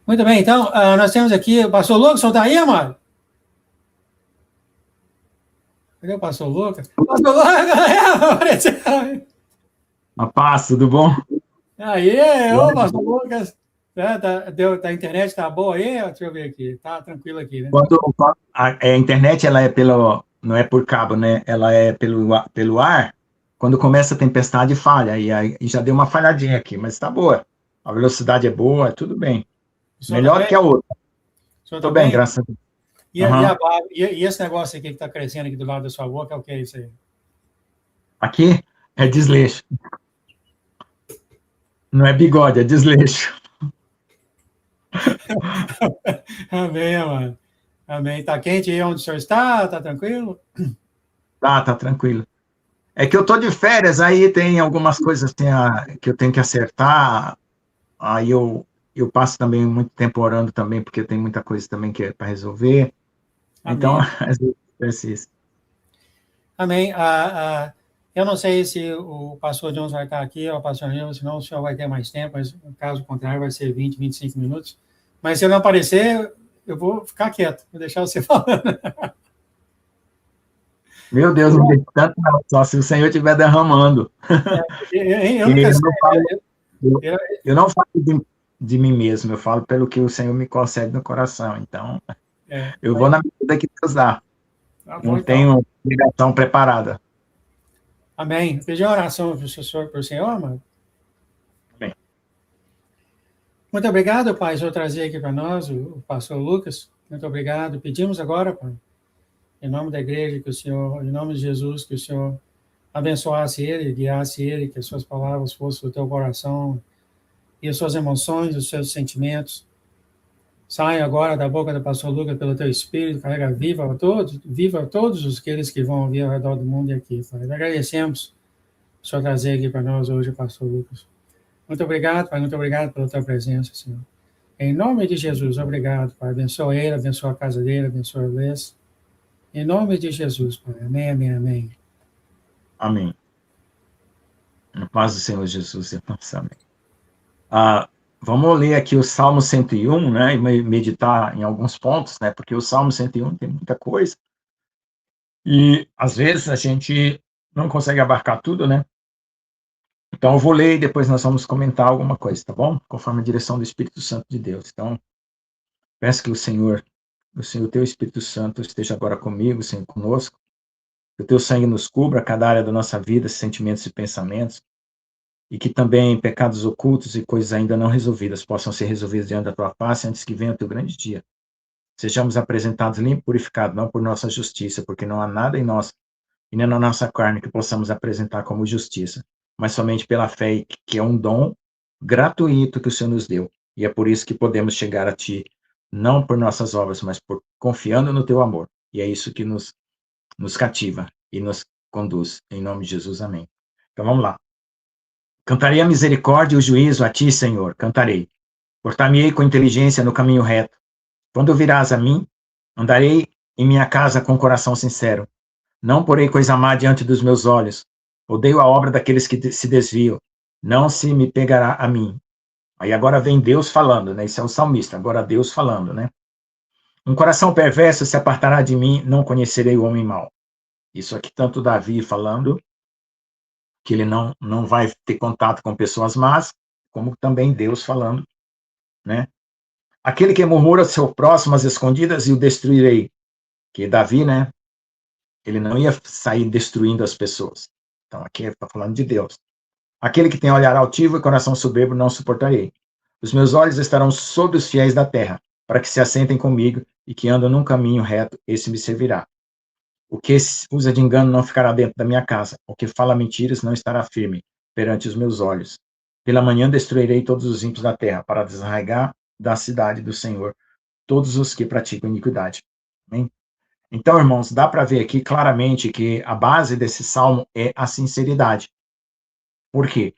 Muito bem, então, nós temos aqui o pastor Lucas, o senhor está aí, amado? Cadê o pastor Lucas? Pastor Lucas, apareceu. A paz, tudo bom? Aí, ô, pastor Lucas. A internet está boa aí? Deixa eu ver aqui. Está tranquilo aqui, né? A internet, ela é não é por cabo, né? Ela é pelo ar. Quando começa a tempestade, falha. E aí já deu uma falhadinha aqui, mas está boa. A velocidade é boa, tudo bem. Melhor que a outra. Estou bem, graças a Deus. E esse negócio aqui que está crescendo aqui do lado da sua boca, é o que é isso aí? Aqui é desleixo. Não é bigode, é desleixo. Amém, mano. Amém. Tá quente aí onde o senhor está? Tá tranquilo? Tá tranquilo. É que eu tô de férias, aí tem algumas coisas que eu tenho que acertar. Aí eu passo também muito tempo orando também, porque tem muita coisa também que é para resolver. Amém. Então, às vezes é isso. Amém. Eu não sei se o pastor Jones vai estar aqui, ou o pastor Nilson, senão o senhor vai ter mais tempo, mas caso contrário vai ser 20, 25 minutos. Mas se ele não aparecer, eu vou ficar quieto, vou deixar você falando. Meu Deus, não tem tanto não, só se o Senhor estiver derramando. Eu não falo de mim mesmo, eu falo pelo que o Senhor me concede no coração. Então, eu vou na medida que Deus dá. Não tenho ligação preparada. Amém. Pedir uma oração para o Senhor, mano. Amém. Muito obrigado, Pai, o Senhor trazer aqui para nós o pastor Lucas. Muito obrigado. Pedimos agora, Pai, em nome da igreja, que o Senhor, em nome de Jesus, que o Senhor abençoasse ele, guiasse ele, que as suas palavras fossem do teu coração e as suas emoções, os seus sentimentos saiam agora da boca do pastor Lucas pelo teu Espírito, carrega viva a todos aqueles que vão ouvir ao redor do mundo e aqui, Pai. Agradecemos o Senhor trazer aqui para nós hoje o pastor Lucas. Muito obrigado, Pai, muito obrigado pela tua presença, Senhor. Em nome de Jesus, obrigado, Pai. Abençoa ele, abençoa a casa dele, abençoa a vez. Em nome de Jesus, Pai. Amém, amém, amém. Amém. Na paz do Senhor Jesus, irmãos, amém. Vamos ler aqui o Salmo 101, né, e meditar em alguns pontos, né, porque o Salmo 101 tem muita coisa, e às vezes a gente não consegue abarcar tudo, né, então eu vou ler e depois nós vamos comentar alguma coisa, tá bom? Conforme a direção do Espírito Santo de Deus. Então, peço que o teu Espírito Santo esteja agora comigo, Senhor, conosco, que o teu sangue nos cubra cada área da nossa vida, sentimentos e pensamentos, e que também pecados ocultos e coisas ainda não resolvidas possam ser resolvidos diante da tua face antes que venha o teu grande dia. Sejamos apresentados limpos e purificados, não por nossa justiça, porque não há nada em nós e nem na nossa carne que possamos apresentar como justiça, mas somente pela fé, que é um dom gratuito que o Senhor nos deu. E é por isso que podemos chegar a ti, não por nossas obras, mas por confiando no teu amor. E é isso que nos cativa e nos conduz. Em nome de Jesus, amém. Então vamos lá. Cantarei a misericórdia e o juízo a ti, Senhor, cantarei. Portar-me-ei com inteligência no caminho reto. Quando virás a mim, andarei em minha casa com coração sincero. Não porei coisa má diante dos meus olhos. Odeio a obra daqueles que se desviam. Não se me pegará a mim. Aí agora vem Deus falando, né? Isso é o salmista, agora Deus falando, né? Um coração perverso se apartará de mim, não conhecerei o homem mau. Isso aqui tanto Davi falando, que ele não vai ter contato com pessoas más, como também Deus falando, né? Aquele que murmura ao seu próximo às escondidas e o destruirei. Que Davi, né? Ele não ia sair destruindo as pessoas. Então aqui está falando de Deus. Aquele que tem olhar altivo e coração soberbo não suportarei. Os meus olhos estarão sobre os fiéis da terra, para que se assentem comigo e que andam num caminho reto, esse me servirá. O que usa de engano não ficará dentro da minha casa. O que fala mentiras não estará firme perante os meus olhos. Pela manhã destruirei todos os ímpios da terra, para desarraigar da cidade do Senhor todos os que praticam iniquidade. Amém? Então, irmãos, dá para ver aqui claramente que a base desse salmo é a sinceridade. Por quê?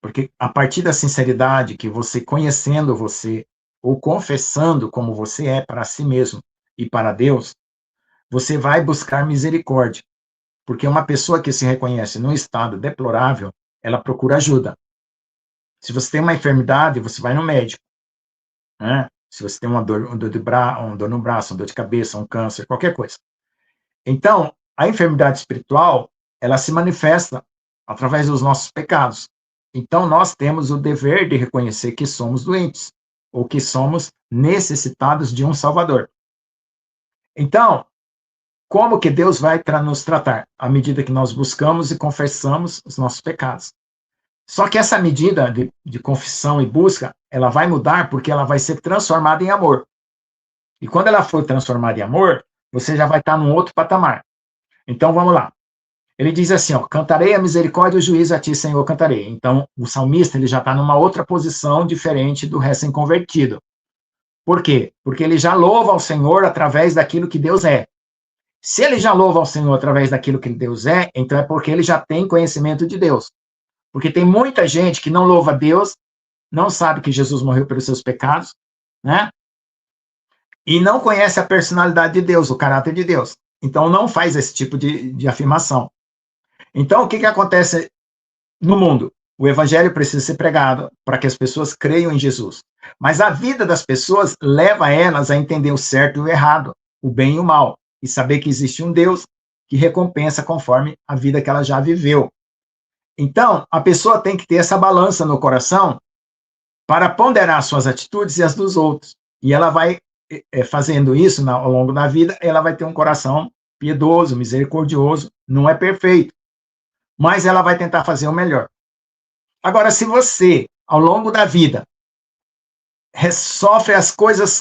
Porque a partir da sinceridade, que você conhecendo você, ou confessando como você é para si mesmo e para Deus, você vai buscar misericórdia. Porque uma pessoa que se reconhece num estado deplorável, ela procura ajuda. Se você tem uma enfermidade, você vai no médico, né? Se você tem uma dor no braço, uma dor de cabeça, um câncer, qualquer coisa. Então, a enfermidade espiritual, ela se manifesta através dos nossos pecados. Então, nós temos o dever de reconhecer que somos doentes, ou que somos necessitados de um Salvador. Então, como que Deus vai nos tratar? À medida que nós buscamos e confessamos os nossos pecados. Só que essa medida de confissão e busca, ela vai mudar porque ela vai ser transformada em amor. E quando ela for transformada em amor, você já vai estar num outro patamar. Então, vamos lá. Ele diz assim, ó, cantarei a misericórdia e o juízo a ti, Senhor, cantarei. Então, o salmista, ele já está numa outra posição diferente do recém-convertido. Por quê? Porque ele já louva ao Senhor através daquilo que Deus é. Se ele já louva ao Senhor através daquilo que Deus é, então é porque ele já tem conhecimento de Deus. Porque tem muita gente que não louva a Deus, não sabe que Jesus morreu pelos seus pecados, né? E não conhece a personalidade de Deus, o caráter de Deus. Então não faz esse tipo de afirmação. Então o que acontece no mundo? O evangelho precisa ser pregado para que as pessoas creiam em Jesus. Mas a vida das pessoas leva elas a entender o certo e o errado, o bem e o mal, e saber que existe um Deus que recompensa conforme a vida que ela já viveu. Então, a pessoa tem que ter essa balança no coração para ponderar suas atitudes e as dos outros. E ela vai fazendo isso ao longo da vida, ela vai ter um coração piedoso, misericordioso, não é perfeito, mas ela vai tentar fazer o melhor. Agora, se você, ao longo da vida, sofre as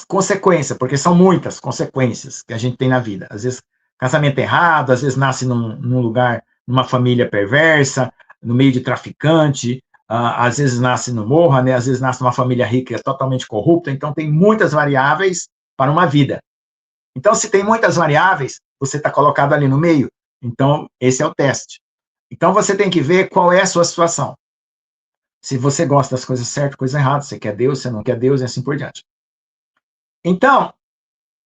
consequências, porque são muitas consequências que a gente tem na vida. Às vezes, casamento errado, às vezes nasce num lugar, numa família perversa, no meio de traficante, às vezes nasce no morro, né? Às vezes nasce numa família rica totalmente corrupta. Então, tem muitas variáveis para uma vida. Então, se tem muitas variáveis, você está colocado ali no meio. Então, esse é o teste. Então, você tem que ver qual é a sua situação. Se você gosta das coisas certas, coisa errada, você quer Deus, você não quer Deus, e assim por diante. Então,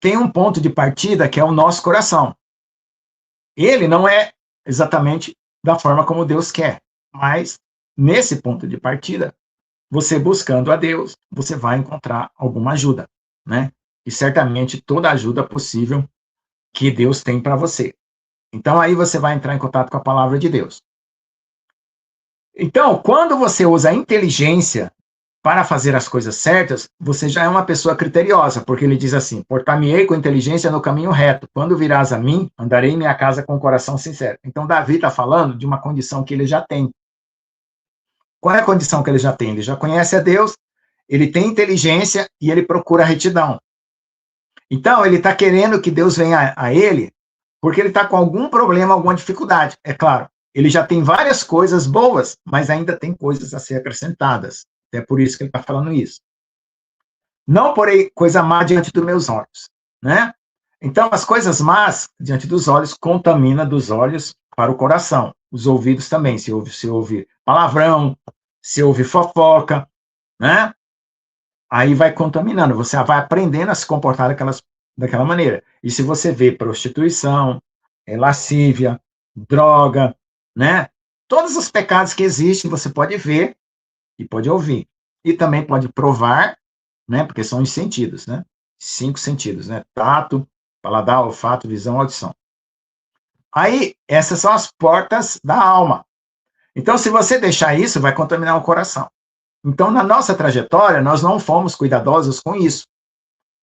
tem um ponto de partida que é o nosso coração. Ele não é exatamente da forma como Deus quer, mas nesse ponto de partida, você buscando a Deus, você vai encontrar alguma ajuda, né? E certamente toda ajuda possível que Deus tem para você. Então, aí você vai entrar em contato com a palavra de Deus. Então, quando você usa a inteligência para fazer as coisas certas, você já é uma pessoa criteriosa, porque ele diz assim, portar-me-ei com inteligência no caminho reto, quando virás a mim, andarei em minha casa com o coração sincero. Então, Davi está falando de uma condição que ele já tem. Qual é a condição que ele já tem? Ele já conhece a Deus, ele tem inteligência e ele procura a retidão. Então, ele está querendo que Deus venha a ele, porque ele está com algum problema, alguma dificuldade. É claro, ele já tem várias coisas boas, mas ainda tem coisas a ser acrescentadas. É por isso que ele está falando isso. Não porei coisa má diante dos meus olhos, né? Então, as coisas más diante dos olhos contamina dos olhos para o coração. Os ouvidos também, se ouve palavrão, se ouve fofoca, né? Aí vai contaminando, você vai aprendendo a se comportar daquela maneira. E se você vê prostituição, lascívia, droga, né? Todos os pecados que existem, você pode ver e pode ouvir. E também pode provar, né? Porque são os sentidos, né? 5 sentidos, né? Tato, paladar, olfato, visão, audição. Aí, essas são as portas da alma. Então, se você deixar isso, vai contaminar o coração. Então, na nossa trajetória, nós não fomos cuidadosos com isso.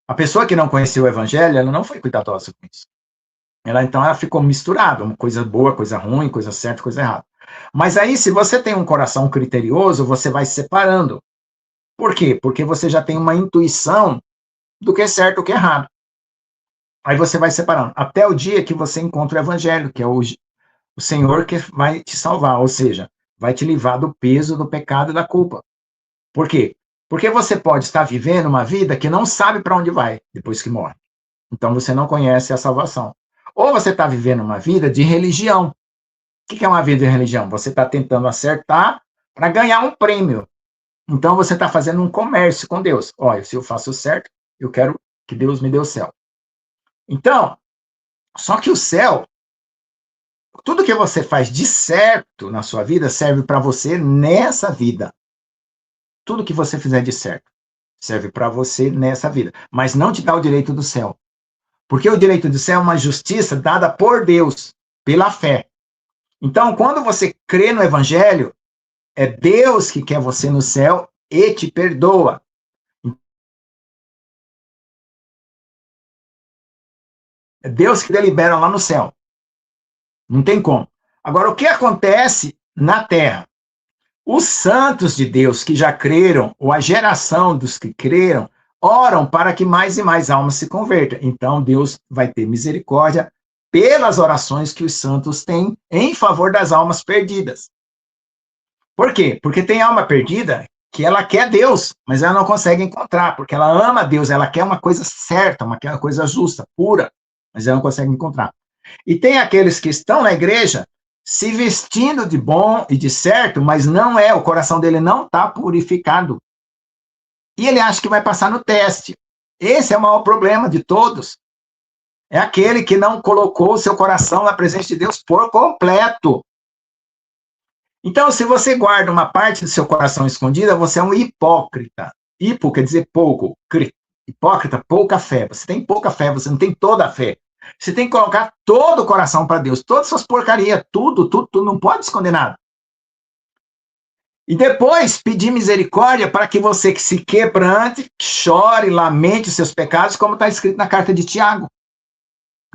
A pessoa que não conheceu o evangelho, ela não foi cuidadosa com isso. Então, ela ficou misturada, uma coisa boa, coisa ruim, coisa certa, coisa errada. Mas aí, se você tem um coração criterioso, você vai se separando. Por quê? Porque você já tem uma intuição do que é certo e o que é errado. Aí você vai separando. Até o dia que você encontra o evangelho, que é o Senhor que vai te salvar, ou seja, vai te livrar do peso do pecado e da culpa. Por quê? Porque você pode estar vivendo uma vida que não sabe para onde vai depois que morre. Então você não conhece a salvação. Ou você está vivendo uma vida de religião. O que é uma vida de religião? Você está tentando acertar para ganhar um prêmio. Então você está fazendo um comércio com Deus. Olha, se eu faço certo, eu quero que Deus me dê o céu. Então, só que o céu, tudo que você faz de certo na sua vida serve para você nessa vida. Tudo que você fizer de certo serve para você nessa vida, mas não te dá o direito do céu. Porque o direito do céu é uma justiça dada por Deus, pela fé. Então, quando você crê no evangelho, é Deus que quer você no céu e te perdoa. É Deus que delibera lá no céu. Não tem como. Agora, o que acontece na terra? Os santos de Deus que já creram, ou a geração dos que creram, oram para que mais e mais almas se convertam. Então, Deus vai ter misericórdia pelas orações que os santos têm em favor das almas perdidas. Por quê? Porque tem alma perdida que ela quer Deus, mas ela não consegue encontrar, porque ela ama Deus, ela quer uma coisa certa, uma coisa justa, pura, mas ela não consegue encontrar. E tem aqueles que estão na igreja se vestindo de bom e de certo, mas não é, o coração dele não está purificado. E ele acha que vai passar no teste. Esse é o maior problema de todos. É aquele que não colocou o seu coração na presença de Deus por completo. Então, se você guarda uma parte do seu coração escondida, você é um hipócrita. Hipo quer dizer pouco. Hipócrita, pouca fé. Você tem pouca fé, você não tem toda a fé. Você tem que colocar todo o coração para Deus, todas as suas porcarias, tudo, não pode esconder nada. E depois pedir misericórdia para que você que se quebrante, chore, lamente os seus pecados, como está escrito na carta de Tiago.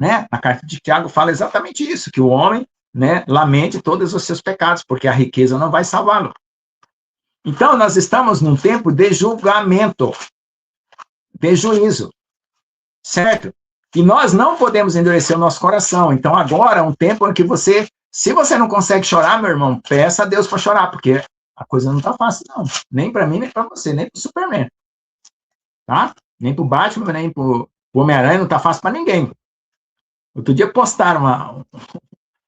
Né? Na carta de Tiago fala exatamente isso, que o homem, né, lamente todos os seus pecados, porque a riqueza não vai salvá-lo. Então, nós estamos num tempo de julgamento, de juízo, certo? E nós não podemos endurecer o nosso coração. Então, agora é um tempo em que você, se você não consegue chorar, meu irmão, peça a Deus para chorar, porque a coisa não está fácil, não. Nem para mim, nem para você, nem para o Superman. Tá? Nem para o Batman, nem para o Homem-Aranha, não está fácil para ninguém. Outro dia postaram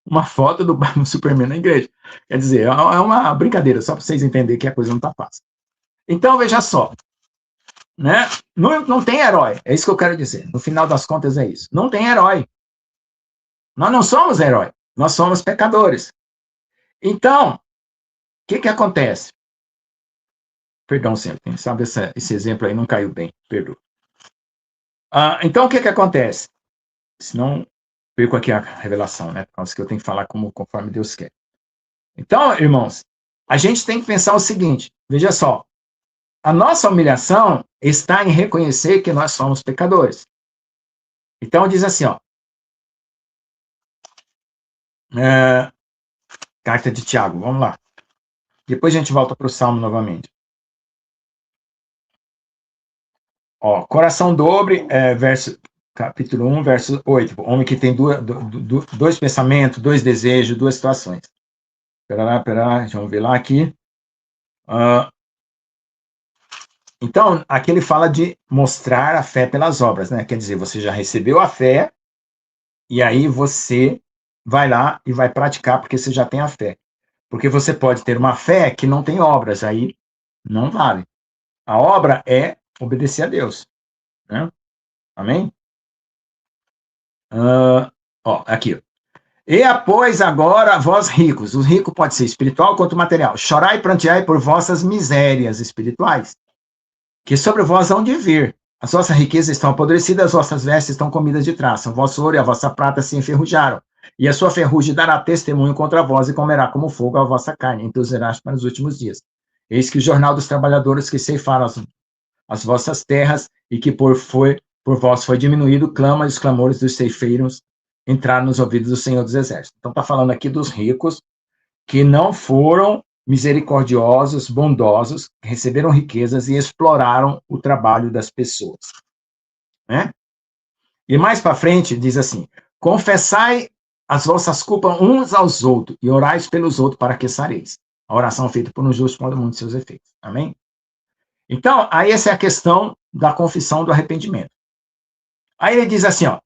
uma foto do Batman Superman na igreja. Quer dizer, é uma brincadeira, só para vocês entenderem que a coisa não está fácil. Então, veja só. Né? Não tem herói, é isso que eu quero dizer. No final das contas é isso. Não tem herói. Nós não somos herói, nós somos pecadores. Então, o que acontece? Perdão, senhor, quem sabe esse exemplo aí não caiu bem, perdoa. Então, o que acontece? Senão, perco aqui a revelação, né? Por causa que eu tenho que falar conforme Deus quer. Então, irmãos, a gente tem que pensar o seguinte, veja só, a nossa humilhação está em reconhecer que nós somos pecadores. Então, diz assim, ó. Carta de Tiago, vamos lá. Depois a gente volta para o Salmo novamente. Ó, coração dobre, capítulo 1, verso 8. Homem que tem dois pensamentos, dois desejos, duas situações. Espera lá, vamos ver lá aqui. Então, aqui ele fala de mostrar a fé pelas obras, né? Quer dizer, você já recebeu a fé, e aí você vai lá e vai praticar, porque você já tem a fé. Porque você pode ter uma fé que não tem obras, aí não vale. A obra é obedecer a Deus. Né? Amém? Aqui. E após agora, vós ricos. Os ricos pode ser espiritual quanto material. Chorai e pranteai por vossas misérias espirituais, que sobre vós hão de vir. As vossas riquezas estão apodrecidas, as vossas vestes estão comidas de traça. O vosso ouro e a vossa prata se enferrujaram. E a sua ferrugem dará testemunho contra vós e comerá como fogo a vossa carne, entulzarás para os últimos dias. Eis que o jornal dos trabalhadores que ceifaram as vossas terras e que por vós foi diminuído, clama e os clamores dos ceifeiros entraram nos ouvidos do Senhor dos Exércitos. Então está falando aqui dos ricos que não foram misericordiosos, bondosos, receberam riquezas e exploraram o trabalho das pessoas. Né? E mais para frente diz assim, confessai as vossas culpas uns aos outros e orais pelos outros para que sareis. A oração feita por um justo pode muito seus efeitos. Amém? Então, aí essa é a questão da confissão do arrependimento. Aí ele diz assim, ó,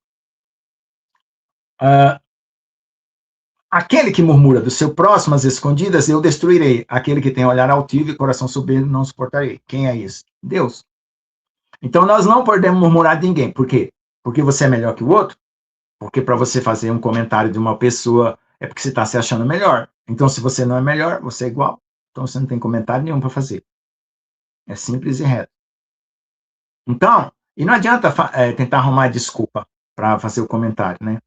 aquele que murmura do seu próximo às escondidas, eu destruirei. Aquele que tem olhar altivo e coração soberbo, não suportarei. Quem é esse? Deus. Então, nós não podemos murmurar de ninguém. Por quê? Porque você é melhor que o outro? Porque para você fazer um comentário de uma pessoa, é porque você está se achando melhor. Então, se você não é melhor, você é igual. Então, você não tem comentário nenhum para fazer. É simples e reto. Então, e não adianta tentar arrumar desculpa para fazer o comentário, né?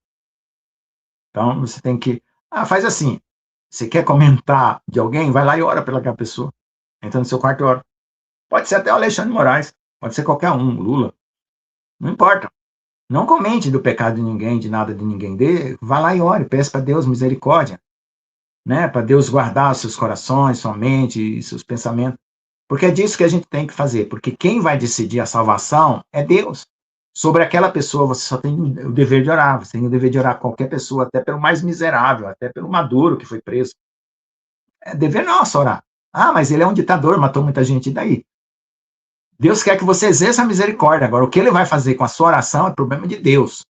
Então, você tem que... faz assim. Você quer comentar de alguém? Vai lá e ora pelaquela pessoa. Entra no seu quarto e ora. Pode ser até o Alexandre de Moraes. Pode ser qualquer um, Lula. Não importa. Não comente do pecado de ninguém, de nada de ninguém. Vá lá e ore. Peça para Deus misericórdia. Né? Para Deus guardar os seus corações, sua mente e seus pensamentos. Porque é disso que a gente tem que fazer. Porque quem vai decidir a salvação é Deus. Sobre aquela pessoa, você só tem o dever de orar. Você tem o dever de orar qualquer pessoa, até pelo mais miserável, até pelo Maduro que foi preso. É dever nosso orar. Mas ele é um ditador, matou muita gente, e daí? Deus quer que você exerça a misericórdia. Agora, o que ele vai fazer com a sua oração é problema de Deus.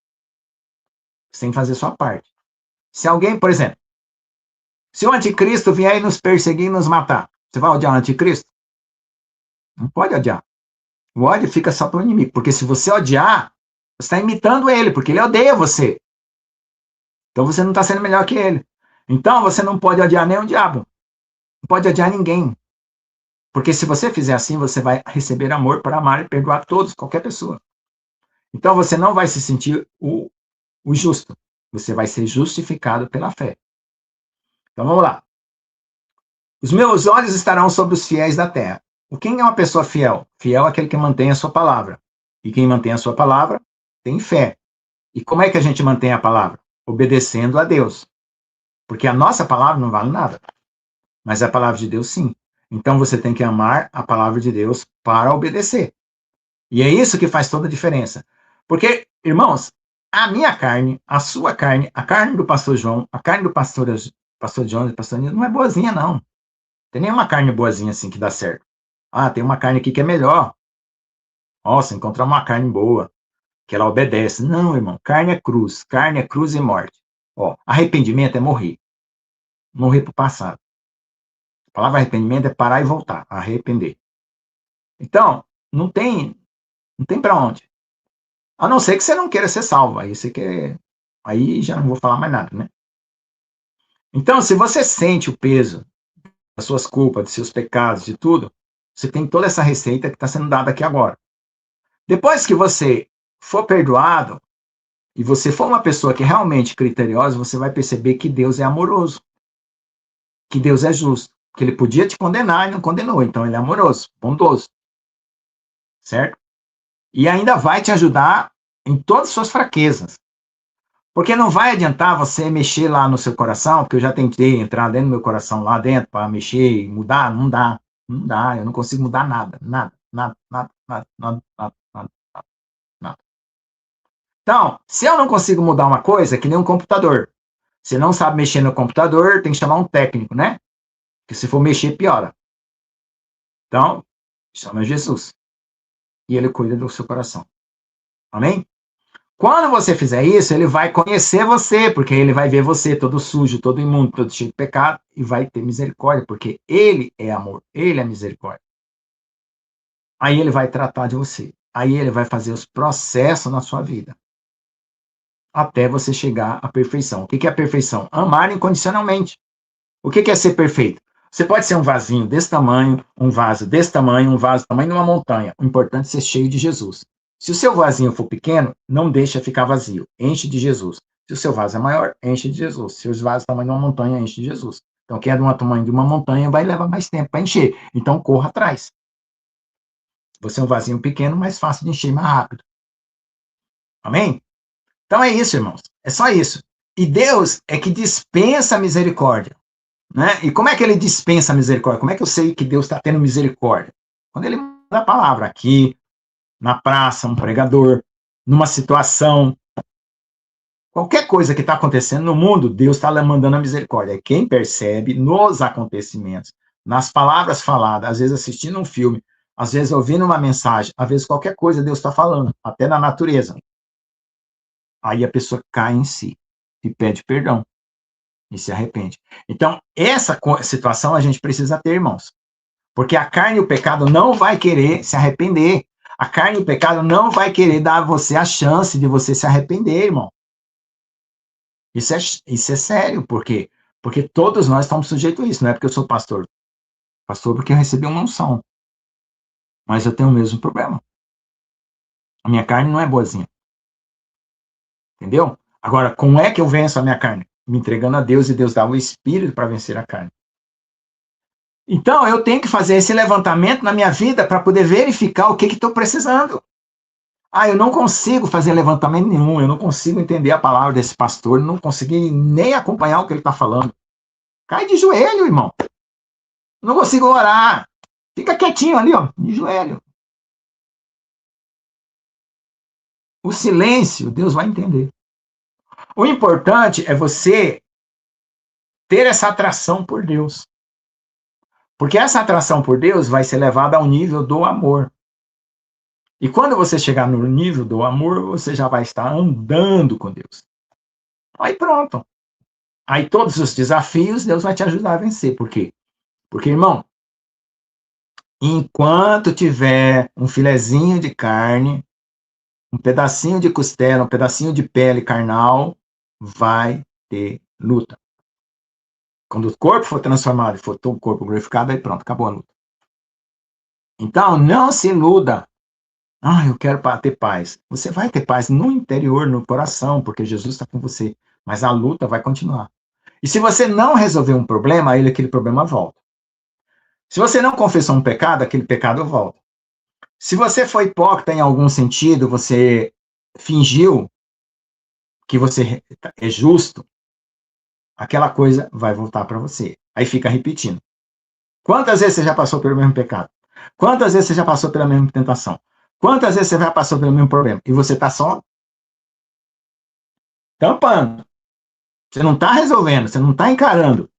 Você tem que fazer a sua parte. Se alguém, por exemplo, se o anticristo vier e nos perseguir e nos matar, você vai odiar o anticristo? Não pode odiar. O ódio fica só para o inimigo, porque se você odiar, você está imitando ele, porque ele odeia você. Então você não está sendo melhor que ele. Então você não pode odiar nem o diabo. Não pode odiar ninguém. Porque se você fizer assim, você vai receber amor para amar e perdoar todos, qualquer pessoa. Então você não vai se sentir o justo. Você vai ser justificado pela fé. Então vamos lá. Os meus olhos estarão sobre os fiéis da terra. Quem é uma pessoa fiel? Fiel é aquele que mantém a sua palavra. E quem mantém a sua palavra tem fé. E como é que a gente mantém a palavra? Obedecendo a Deus. Porque a nossa palavra não vale nada. Mas a palavra de Deus, sim. Então você tem que amar a palavra de Deus para obedecer. E é isso que faz toda a diferença. Porque, irmãos, a minha carne, a sua carne, a carne do pastor João, a carne do pastor João e pastor Nilson não é boazinha, não. Tem nenhuma carne boazinha assim que dá certo. Tem uma carne aqui que é melhor. Nossa, encontrar uma carne boa, que ela obedece. Não, irmão, carne é cruz e morte. Arrependimento é morrer. Morrer para o passado. A palavra arrependimento é parar e voltar, arrepender. Então, não tem para onde. A não ser que você não queira ser salvo. Aí você quer. Aí já não vou falar mais nada, né? Então, se você sente o peso das suas culpas, dos seus pecados, de tudo, você tem toda essa receita que está sendo dada aqui agora. Depois que você for perdoado, e você for uma pessoa que é realmente criteriosa, você vai perceber que Deus é amoroso, que Deus é justo, que ele podia te condenar e não condenou, então ele é amoroso, bondoso, certo? E ainda vai te ajudar em todas as suas fraquezas. Porque não vai adiantar você mexer lá no seu coração, porque eu já tentei entrar dentro do meu coração lá dentro para mexer e mudar, não dá. Não dá, eu não consigo mudar nada. Então, se eu não consigo mudar uma coisa, é que nem um computador. Você não sabe mexer no computador, tem que chamar um técnico, né? Porque se for mexer, piora. Então, chama Jesus. E ele cuida do seu coração. Amém? Quando você fizer isso, ele vai conhecer você, porque ele vai ver você todo sujo, todo imundo, todo cheio de pecado, e vai ter misericórdia, porque ele é amor, ele é misericórdia. Aí ele vai tratar de você. Aí ele vai fazer os processos na sua vida. Até você chegar à perfeição. O que é a perfeição? Amar incondicionalmente. O que é ser perfeito? Você pode ser um vasinho desse tamanho, um vaso desse tamanho, um vaso do tamanho de uma montanha. O importante é ser cheio de Jesus. Se o seu vasinho for pequeno, não deixa ficar vazio. Enche de Jesus. Se o seu vaso é maior, enche de Jesus. Se os vasos do tamanho de uma montanha, enche de Jesus. Então, quem é do tamanho de uma montanha vai levar mais tempo para encher. Então, corra atrás. Você é um vasinho pequeno, mais fácil de encher mais rápido. Amém? Então é isso, irmãos. É só isso. E Deus é que dispensa a misericórdia. Né? E como é que ele dispensa a misericórdia? Como é que eu sei que Deus está tendo misericórdia? Quando ele manda a palavra aqui, na praça, um pregador, numa situação, qualquer coisa que está acontecendo no mundo, Deus está mandando a misericórdia. É quem percebe nos acontecimentos, nas palavras faladas, às vezes assistindo um filme, às vezes ouvindo uma mensagem, às vezes qualquer coisa Deus está falando, até na natureza. Aí a pessoa cai em si e pede perdão e se arrepende. Então, essa situação a gente precisa ter, irmãos. Porque a carne e o pecado não vai querer se arrepender. A carne e o pecado não vai querer dar a você a chance de você se arrepender, irmão. Isso é sério, por quê? Porque todos nós estamos sujeitos a isso. Não é porque eu sou pastor. Pastor porque eu recebi uma unção. Mas eu tenho o mesmo problema. A minha carne não é boazinha. Entendeu? Agora, como é que eu venço a minha carne? Me entregando a Deus, e Deus dá o Espírito para vencer a carne. Então, eu tenho que fazer esse levantamento na minha vida para poder verificar o que estou precisando. Eu não consigo fazer levantamento nenhum, eu não consigo entender a palavra desse pastor, não consegui nem acompanhar o que ele está falando. Cai de joelho, irmão. Não consigo orar. Fica quietinho ali, ó, de joelho. O silêncio, Deus vai entender. O importante é você ter essa atração por Deus. Porque essa atração por Deus vai ser levada ao nível do amor. E quando você chegar no nível do amor, você já vai estar andando com Deus. Aí pronto. Aí todos os desafios, Deus vai te ajudar a vencer. Por quê? Porque, irmão, enquanto tiver um filezinho de carne, um pedacinho de costela, um pedacinho de pele carnal, vai ter luta. Quando o corpo for transformado e for todo o corpo glorificado, aí pronto, acabou a luta. Então, não se iluda. Eu quero ter paz. Você vai ter paz no interior, no coração, porque Jesus está com você. Mas a luta vai continuar. E se você não resolver um problema, aquele problema volta. Se você não confessou um pecado, aquele pecado volta. Se você foi hipócrita em algum sentido, você fingiu que você é justo, aquela coisa vai voltar para você. Aí fica repetindo. Quantas vezes você já passou pelo mesmo pecado? Quantas vezes você já passou pela mesma tentação? Quantas vezes você já passou pelo mesmo problema? E você está só tampando. Você não está resolvendo, você não está encarando.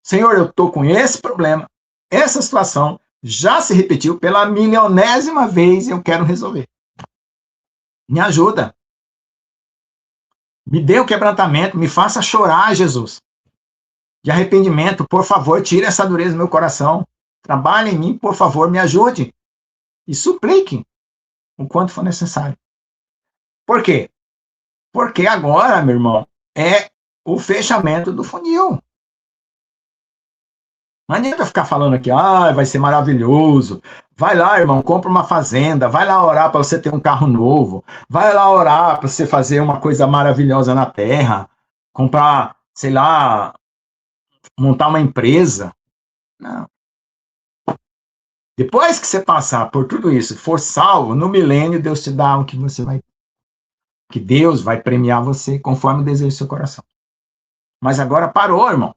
Senhor, eu estou com esse problema, essa situação já se repetiu pela milionésima vez e eu quero resolver. Me ajuda. Me dê o quebrantamento, me faça chorar, Jesus. De arrependimento, por favor, tire essa dureza do meu coração. Trabalhe em mim, por favor, me ajude. E suplique o quanto for necessário. Por quê? Porque agora, meu irmão, é o fechamento do funil. Não adianta ficar falando aqui, vai ser maravilhoso. Vai lá, irmão, compra uma fazenda. Vai lá orar para você ter um carro novo. Vai lá orar para você fazer uma coisa maravilhosa na terra. Comprar, sei lá, montar uma empresa. Não. Depois que você passar por tudo isso, for salvo, no milênio, Deus te dá o que você vai. Que Deus vai premiar você conforme o desejo do seu coração. Mas agora parou, irmão.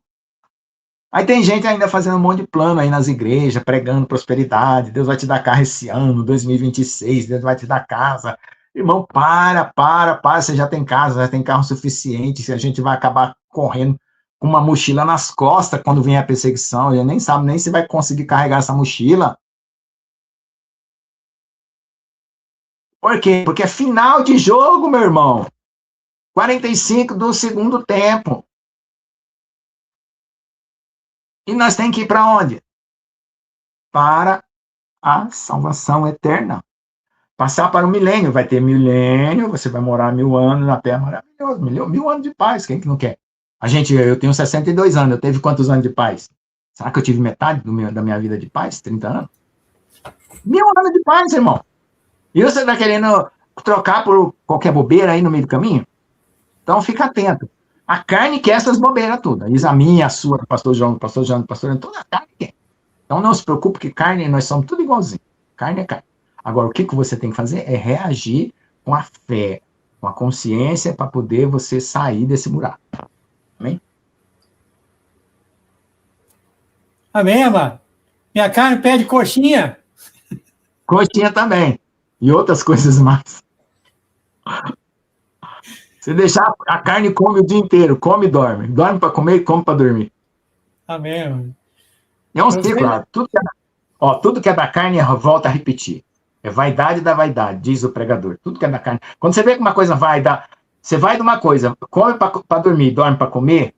Aí tem gente ainda fazendo um monte de plano aí nas igrejas, pregando prosperidade. Deus vai te dar carro esse ano, 2026, Deus vai te dar casa. Irmão, para. Você já tem casa, já tem carro suficiente. Se a gente vai acabar correndo com uma mochila nas costas quando vier a perseguição. Eu nem sabe nem se vai conseguir carregar essa mochila. Por quê? Porque é final de jogo, meu irmão. 45 do segundo tempo. E nós temos que ir para onde? Para a salvação eterna. Passar para o milênio. Vai ter milênio, você vai morar 1000 anos na Terra. Maravilhoso. 1000 anos de paz. Quem que não quer? Eu tenho 62 anos. Eu teve quantos anos de paz? Será que eu tive metade da minha vida de paz? 30 anos? 1000 anos de paz, irmão. E você está querendo trocar por qualquer bobeira aí no meio do caminho? Então, fica atento. A carne quer essas bobeiras todas. Isso a minha, a sua, do pastor João, do pastor João, do pastor João, toda a carne quer. Então, não se preocupe que carne, nós somos tudo igualzinho. Carne é carne. Agora, o que você tem que fazer é reagir com a fé, com a consciência, para poder você sair desse buraco. Amém? Amém, amado? Minha carne pede coxinha. Coxinha também. E outras coisas mais. Se deixar, a carne come o dia inteiro. Come e dorme. Dorme para comer e come para dormir. Amém, mano. É um ciclo. Tudo que é da carne volta a repetir. É vaidade da vaidade, diz o pregador. Tudo que é da carne. Quando você vê que uma coisa você vai de uma coisa, come para dormir, dorme para comer,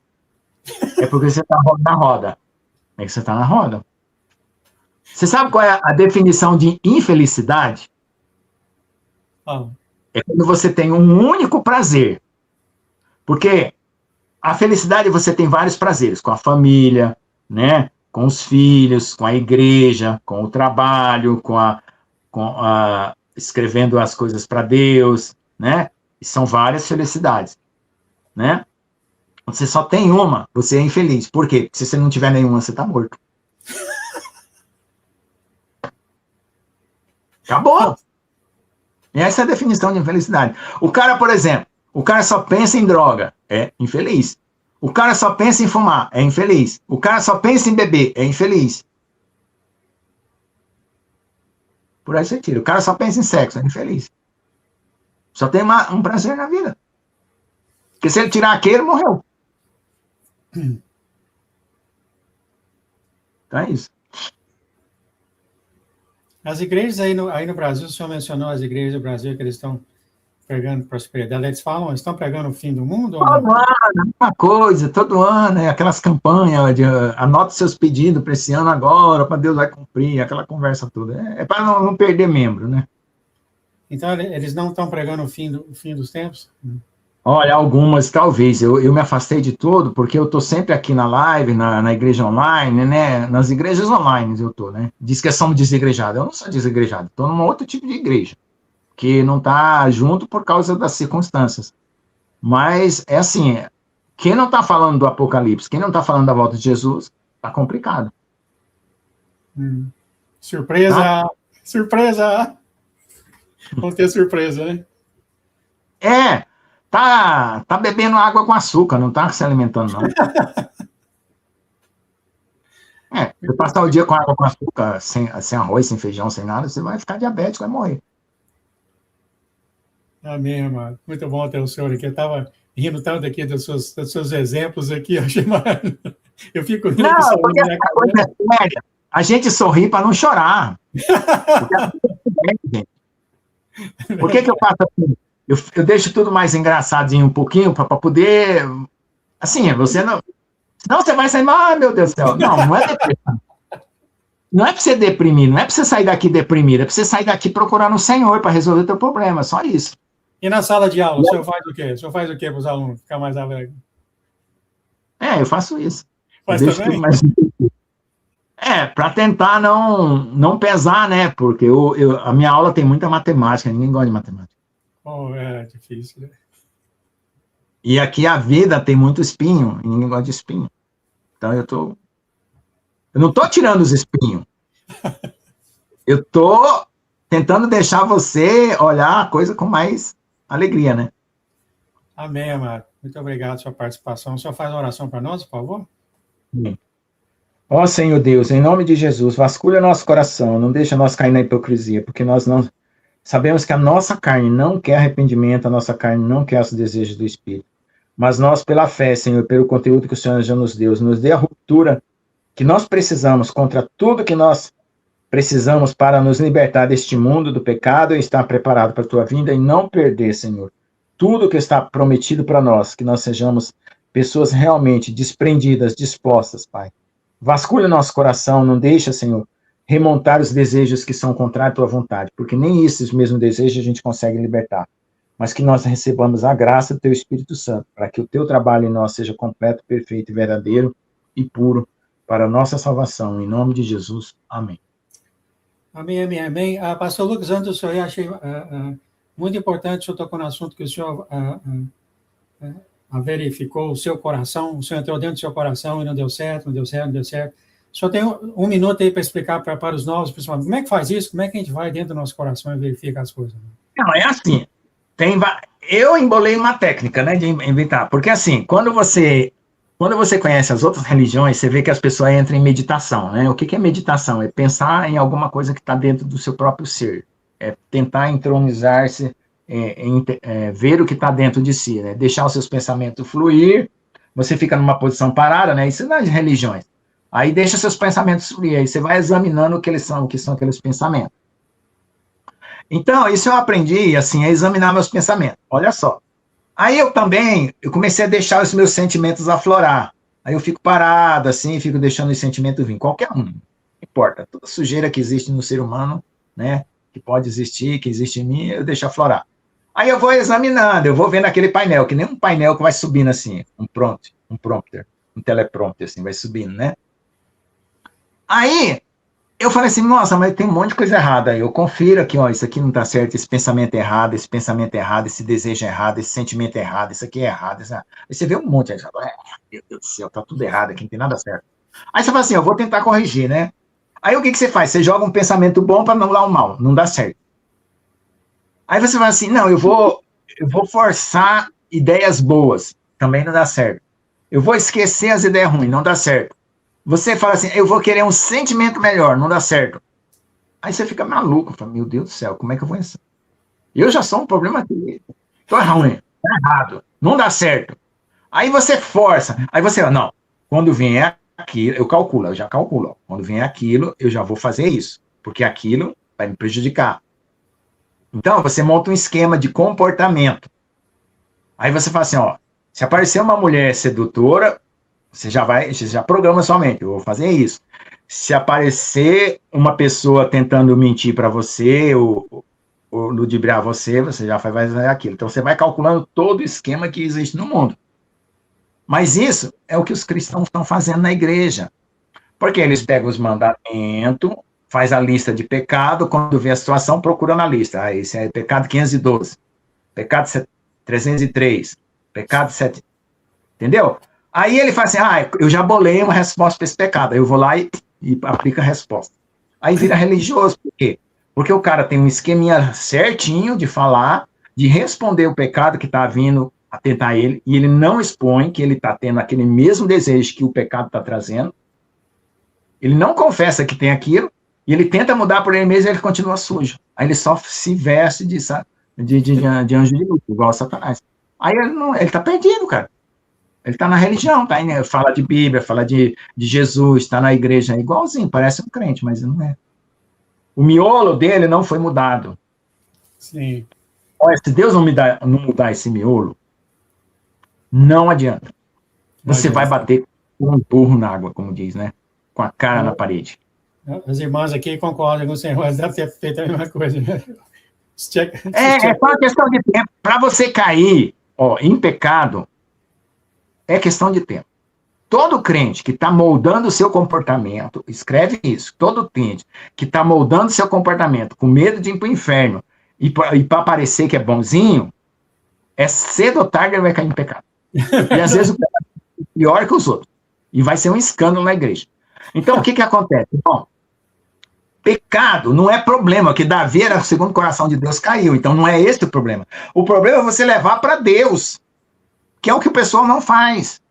é porque você está na roda. É que você está na roda. Você sabe qual é a definição de infelicidade? É quando você tem um único prazer. Porque a felicidade você tem vários prazeres, com a família, né? Com os filhos, com a igreja, com o trabalho, com escrevendo as coisas para Deus, né? E são várias felicidades, né? Você só tem uma, você é infeliz. Por quê? Porque se você não tiver nenhuma, você está morto. Acabou. E essa é a definição de infelicidade. O cara, por exemplo, o cara só pensa em droga, é infeliz. O cara só pensa em fumar, é infeliz. O cara só pensa em beber, é infeliz. Por aí você tira. O cara só pensa em sexo, é infeliz. Só tem um prazer na vida. Porque se ele tirar aquele, morreu. Então é isso. As igrejas aí no Brasil, o senhor mencionou as igrejas do Brasil que eles estão pregando prosperidade. Eles falam, estão pregando o fim do mundo? Ou Todo não? ano, uma coisa, todo ano, aquelas campanhas de anota seus pedidos para esse ano agora, para Deus vai cumprir, aquela conversa toda. É para não perder membro, né? Então, eles não estão pregando o fim dos tempos? Olha, algumas talvez. Eu me afastei de tudo, porque eu estou sempre aqui na live, na igreja online, né? Nas igrejas online eu estou, né? Diz que somos desigrejados. Eu não sou desigrejado, estou num outro tipo de igreja, que não está junto por causa das circunstâncias. Mas é assim, quem não está falando do Apocalipse, quem não está falando da volta de Jesus, está complicado. Surpresa! Tá? Surpresa! Vamos ter surpresa, né? Tá bebendo água com açúcar, não tá se alimentando, não. Você passar o dia com água com açúcar, sem arroz, sem feijão, sem nada, você vai ficar diabético, vai morrer. Amém, amado. Muito bom ter o senhor aqui. Eu estava rindo tanto aqui dos seus exemplos aqui. Eu fico rindo aqui Não, porque sozinho. essa coisa é séria. A gente sorri para não chorar. Por que eu faço assim? Eu deixo tudo mais engraçadinho um pouquinho para poder... Assim, você não... Senão você vai sair, meu Deus do céu. Não é depressão. Não é para você deprimir, não é para você sair daqui deprimido, é para você sair daqui procurando o Senhor para resolver o teu problema, só isso. E na sala de aula, o senhor faz o quê? O senhor faz o quê para os alunos ficar mais alegres? Eu faço isso. Faz eu deixo também? tudo mais... para tentar não pesar, né? Porque a minha aula tem muita matemática, ninguém gosta de matemática. É difícil, né? E aqui a vida tem muito espinho, e ninguém gosta de espinho. Então eu não estou tirando os espinhos. Eu estou tentando deixar você olhar a coisa com mais alegria, né? Amém, amado. Muito obrigado pela sua participação. O senhor faz uma oração para nós, por favor? Sim. Ó Senhor Deus, em nome de Jesus, vasculha nosso coração, não deixa nós cair na hipocrisia, porque nós não sabemos que a nossa carne não quer arrependimento, a nossa carne não quer os desejos do Espírito. Mas nós, pela fé, Senhor, pelo conteúdo que o Senhor já nos dê a ruptura que nós precisamos contra tudo que nós precisamos para nos libertar deste mundo, do pecado, e estar preparado para a tua vinda e não perder, Senhor, tudo que está prometido para nós, que nós sejamos pessoas realmente desprendidas, dispostas, Pai. Vasculha nosso coração, não deixa, Senhor, remontar os desejos que são contrários à tua vontade, porque nem esses mesmos desejos a gente consegue libertar, mas que nós recebamos a graça do teu Espírito Santo, para que o teu trabalho em nós seja completo, perfeito, verdadeiro e puro, para a nossa salvação, em nome de Jesus. Amém. Amém, amém, amém. Pastor Lucas, antes do senhor, eu achei muito importante, o senhor tocou no assunto que o senhor verificou o seu coração, o senhor entrou dentro do seu coração e não deu certo, não deu certo, não deu certo. Só tem um minuto aí para explicar para os novos, principalmente, como é que faz isso? Como é que a gente vai dentro do nosso coração e verifica as coisas? Não, é assim, eu embolei uma técnica, né, de inventar, porque assim, quando você conhece as outras religiões, você vê que as pessoas entram em meditação, né? O que é meditação? É pensar em alguma coisa que está dentro do seu próprio ser, é tentar entronizar-se, ver o que está dentro de si, né? Deixar os seus pensamentos fluir, você fica numa posição parada, né? Isso nas religiões. Aí deixa seus pensamentos fluir, aí você vai examinando o que são aqueles pensamentos. Então, isso eu aprendi, assim, a examinar meus pensamentos. Olha só. Aí eu comecei a deixar os meus sentimentos aflorar. Aí eu fico parado, assim, fico deixando os sentimentos vir. Qualquer um, não importa. Toda sujeira que existe no ser humano, né, que pode existir, que existe em mim, eu deixo aflorar. Aí eu vou examinando, eu vou vendo aquele painel, que nem um painel que vai subindo assim, um prompter, um teleprompter, assim, vai subindo, né? Aí, eu falei assim, nossa, mas tem um monte de coisa errada aí. Eu confiro aqui, ó, isso aqui não tá certo, esse pensamento é errado, esse pensamento é errado, esse desejo é errado, esse sentimento é errado, isso aqui é errado. Aí você vê um monte, aí você fala, meu Deus do céu, tá tudo errado aqui, não tem nada certo. Aí você fala assim, eu vou tentar corrigir, né? Aí o que você faz? Você joga um pensamento bom para anular o mal, não dá certo. Aí você fala assim, não, eu vou forçar ideias boas, também não dá certo. Eu vou esquecer as ideias ruins, não dá certo. Você fala assim, eu vou querer um sentimento melhor, não dá certo. Aí você fica maluco, fala, meu Deus do céu, como é que eu vou isso? Eu já sou um problema aqui. Tô ruim, tá errado, não dá certo. Aí você força, aí você, não, quando vier aquilo, eu já calculo. Ó, quando vier aquilo, eu já vou fazer isso, porque aquilo vai me prejudicar. Então, você monta um esquema de comportamento. Aí você fala assim, ó, se aparecer uma mulher sedutora, você já programa sua mente, eu vou fazer isso. Se aparecer uma pessoa tentando mentir para você ou ludibriar você, você já vai fazer aquilo. Então, você vai calculando todo o esquema que existe no mundo. Mas isso é o que os cristãos estão fazendo na igreja. Porque eles pegam os mandamentos, faz a lista de pecado, quando vê a situação, procura na lista. Ah, esse é pecado 512, pecado 303, pecado 7. Entendeu? Aí ele fala assim, eu já bolei uma resposta para esse pecado. Aí eu vou lá e aplico a resposta. Aí vira religioso. Por quê? Porque o cara tem um esqueminha certinho de falar, de responder o pecado que está vindo a tentar ele, e ele não expõe que ele está tendo aquele mesmo desejo que o pecado está trazendo. Ele não confessa que tem aquilo, e ele tenta mudar por ele mesmo e ele continua sujo. Aí ele só se veste de anjo de luz, igual a Satanás. Aí ele está perdido, cara. Ele está na religião, tá? Fala de Bíblia, fala de Jesus, está na igreja, é igualzinho, parece um crente, mas não é. O miolo dele não foi mudado. Sim. Olha, se Deus não mudar esse miolo, não adianta. Você vai bater com um burro na água, como diz, né? Com a cara na parede. As irmãs aqui concordam com o senhor, mas deve ter feito a mesma coisa. É só uma questão de tempo. Para você cair em pecado, é questão de tempo. Todo crente que está moldando o seu comportamento, escreve isso, todo crente que está moldando o seu comportamento com medo de ir para o inferno e para parecer que é bonzinho, cedo ou tarde ele vai cair em pecado. E às vezes o pecado é pior que os outros. E vai ser um escândalo na igreja. Então, o que acontece? Bom, pecado não é problema, que Davi era o segundo coração de Deus, caiu. Então, não é esse o problema. O problema é você levar para Deus, que é o que o pessoal não faz.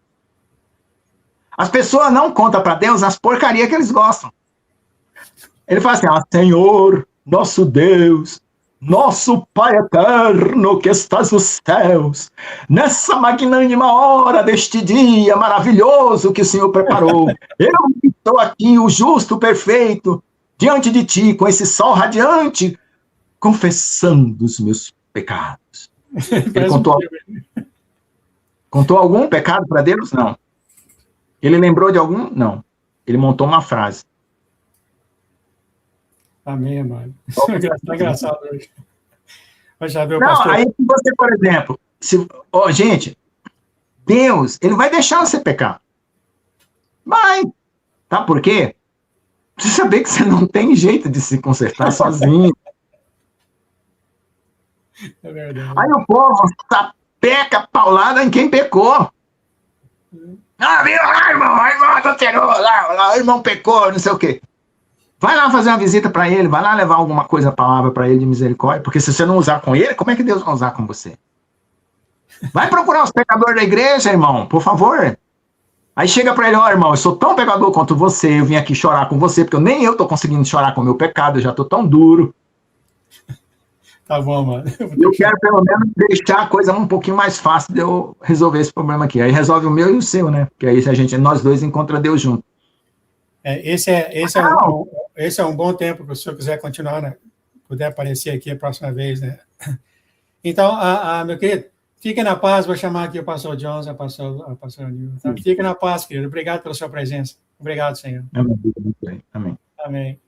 As pessoas não contam para Deus as porcarias que eles gostam. Ele fala assim, Senhor, nosso Deus, nosso Pai eterno que estás nos céus, nessa magnânima hora deste dia maravilhoso que o Senhor preparou, eu estou aqui, o justo, perfeito, diante de ti, com esse sol radiante, confessando os meus pecados. Ele contou algum pecado para Deus? Não. Ele lembrou de algum? Não. Ele montou uma frase. Amém, mano. Está engraçado hoje. Não, aí você, por exemplo, gente, Deus, ele vai deixar você pecar. Vai. Tá por quê? Você saber que você não tem jeito de se consertar sozinho. É verdade. Aí o povo peca paulada em quem pecou. Irmão, adulterou, o irmão pecou, não sei o quê. Vai lá fazer uma visita para ele, vai lá levar alguma coisa, palavra para ele de misericórdia, porque se você não usar com ele, como é que Deus vai usar com você? Vai procurar os pecadores da igreja, irmão, por favor. Aí chega para ele, irmão, eu sou tão pecador quanto você, eu vim aqui chorar com você, porque nem eu tô conseguindo chorar com o meu pecado, eu já tô tão duro. Tá bom, mano. Eu quero, pelo menos, deixar a coisa um pouquinho mais fácil de eu resolver esse problema aqui. Aí resolve o meu e o seu, né? Porque aí nós dois encontramos Deus juntos. Esse é um bom tempo, se o senhor quiser continuar, né? Puder aparecer aqui a próxima vez, né? Então, meu querido, fique na paz, vou chamar aqui o pastor Jones, a pastora Nilva. Tá? Fique na paz, querido. Obrigado pela sua presença. Obrigado, Senhor. Amém. Amém. Amém.